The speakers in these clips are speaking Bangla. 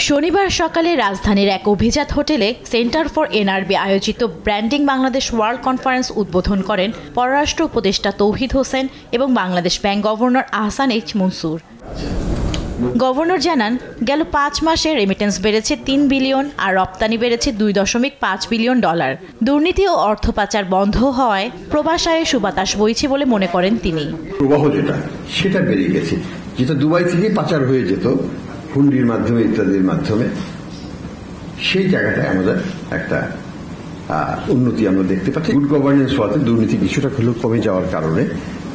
শনিবার সকালে রাজধানীর এক অভিজাত হোটেলে সেন্টার ফর এনআরবি আয়োজিত ব্র্যান্ডিং বাংলাদেশ ওয়ার্ল্ড কনফারেন্স উদ্বোধন করেন পররাষ্ট্র উপদেষ্টা তৌহিদ হোসেন এবং Bangladesh bank governor Ahsan H Mansur. Governor জানান, গেল 5 মাসে রেমিটেন্স বেড়েছে 3 বিলিয়ন আর রপ্তানি বেড়েছে $2.5 বিলিয়ন। দুর্নীতি ও অর্থ পাচার বন্ধ হওয়ায় প্রবাস আয়ে সুবাতাস বইছে বলে মনে করেন তিনি। প্রবাহ সেটা বেড়ে গেছে, যেটা দুবাই থেকে পাচার হয়ে যেত হুন্ডির মাধ্যমে ইত্যাদির মাধ্যমে, সেই জায়গাটায় আমাদের একটা উন্নতি আমরা দেখতে পাচ্ছি। গুড গভর্নেন্স হওয়াতে দুর্নীতি কিছুটা হলেও কমে যাওয়ার কারণে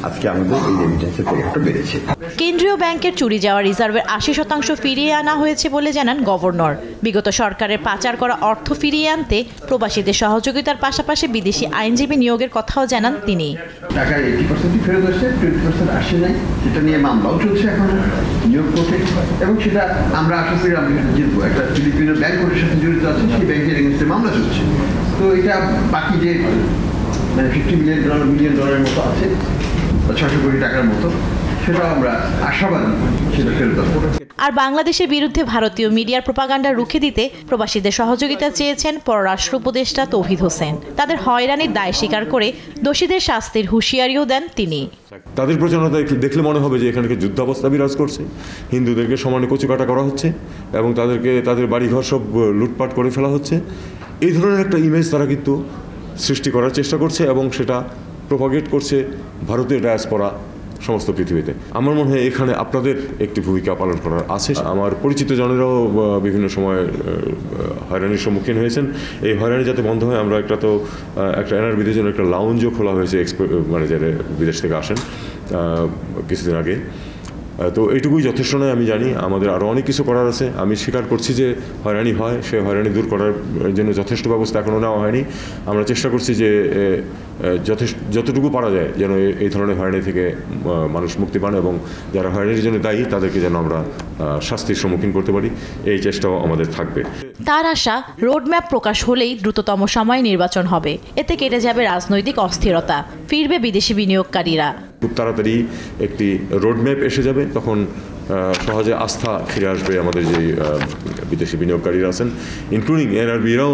আজকে আমাদের এই রেমিটেন্সের পরিমাণটা বেড়েছে। কেন্দ্রীয় ব্যাংকের চুরি যাওয়া রিজার্ভের 80% ফিরিয়ে আনা হয়েছে বলে জানান গভর্নর। বিগত সরকারের পাচার করা অর্থ ফিরিয়ে আনতে প্রবাসীদের সহযোগিতার পাশাপাশি বিদেশি আইনজীবী নিয়োগের কথাও জানান তিনি। টাকার 80% ফেরত আসছে, 20% আসে নাই, সেটা নিয়ে মামলাও চলছে এখন নিয়োগ করতে, এবং সেটা আমরা আশা করি আমরা জিতবো। একটা ফিলিপিনো ব্যাংক ওর সাথে জড়িত আছে, সেই ব্যাংকের এগেন্সে মামলা চলছে। তো এটা বাকি যে $50 মিলিয়ন মতো আছে, 600 কোটি টাকার মতো, সেটা আমরা আশাবাদী সেটা ফেরত আসবো। আর বাংলাদেশের বিরুদ্ধে ভারতীয় মিডিয়ার প্রোপাগান্ডা রুখে দিতে প্রবাসীদের সহযোগিতা চেয়েছেন পররাষ্ট্র উপদেষ্টা তৌহিদ হোসেন। তাদের হয়রানির দায় স্বীকার করে দোষীদের শাস্তির হুঁশিয়ারিও দেন তিনি। তাদের প্রচারণা দেখলে মনে হবে যে এখানে যুদ্ধাবস্থা বিরাজ করছে, হিন্দুদেরকে সমানে কচুকাটা করা হচ্ছে এবং তাদের বাড়িঘর সব লুটপাট করে ফেলা হচ্ছে। এই ধরনের একটা ইমেজ তারা কিন্তু সৃষ্টি করার চেষ্টা করছে এবং সেটা প্রপাগেট করছে ভারতীয় ডায়াসপোরা সমস্ত পৃথিবীতে। আমার মনে হয় এখানে আপনাদের একটি ভূমিকা পালন করার আছে। আমার পরিচিত জনেরাও বিভিন্ন সময় হয়রানির সম্মুখীন হয়েছেন। এই হয়রানি যাতে বন্ধ হয়, আমরা একটা এনআরবিদের জন্য একটা লাউঞ্জও খোলা হয়েছে, মানে যারা বিদেশ থেকে আসেন কিছুদিন আগে। তো এইটুকুই যথেষ্ট নয়, আমি জানি আমাদের আরও অনেক কিছু করার আছে। আমি স্বীকার করছি যে হয়রানি হয়, সেই হয়রানি দূর করার জন্য যথেষ্ট ব্যবস্থা এখনও নেওয়া হয়নি। আমরা চেষ্টা করছি যে যতটুকু পারা যায় যেন এই ধরনের হয়রানি থেকে মানুষ মুক্তি পান এবং যারা হয়রানির জন্য দায়ী তাদেরকে যেন আমরা শাস্তির সম্মুখীন করতে পারি, এই চেষ্টাও আমাদের থাকবে। তার আশা, রোডম্যাপ প্রকাশ হলেই দ্রুততম সময়ে নির্বাচন হবে। এতে কেটে যাবে রাজনৈতিক অস্থিরতা, ফিরবে বিদেশি বিনিয়োগকারীরা। খুব তাড়াতাড়ি একটি রোডম্যাপ এসে যাবে, তখন সহজে আস্থা ফিরে আসবে আমাদের যে বিদেশি বিনিয়োগকারীরা আছেন, ইনক্লুডিং এনআরবিরাও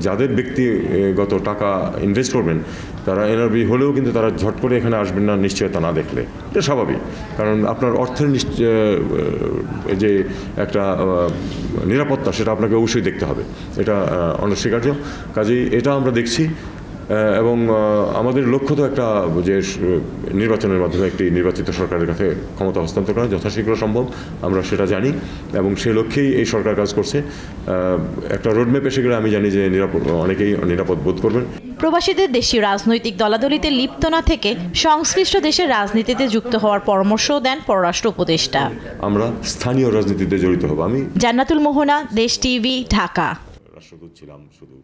যাদের ব্যক্তিগত টাকা ইনভেস্ট করবেন তারা এনআরবি হলেও কিন্তু তারা ঝট করে এখানে আসবেন না নিশ্চয়তা না দেখলে। এটা স্বাভাবিক, কারণ আপনার অর্থের যে একটা নিরাপত্তা সেটা আপনাকে অবশ্যই দেখতে হবে, এটা অনস্বীকার্য। কাজেই এটা আমরা দেখছি এবং আমাদের লক্ষ্য তো একটা যে নির্বাচনের মাধ্যমে একটি নির্বাচিত সরকারের কাছে ক্ষমতা হস্তান্তর করা যথাশীঘ্র সম্ভব, আমরা সেটা জানি এবং সেই লক্ষ্যেই এই সরকার কাজ করছে। একটা রোডম্যাপ এসে গেলে আমি জানি যে অনেকেই নিরাপদ বোধ করবেন। প্রবাসীদের দেশীয় রাজনৈতিক দলাদলিতে লিপ্ত না থেকে সংশ্লিষ্ট দেশের রাজনীতিতে যুক্ত হওয়ার পরামর্শও দেন পররাষ্ট্র উপদেষ্টা। আমরা স্থানীয় রাজনীতিতে জড়িত হব। আমি জান্নাতুল মোহনা, দেশ টিভি, ঢাকা। রাষ্ট্রদূত ছিলাম শুধু।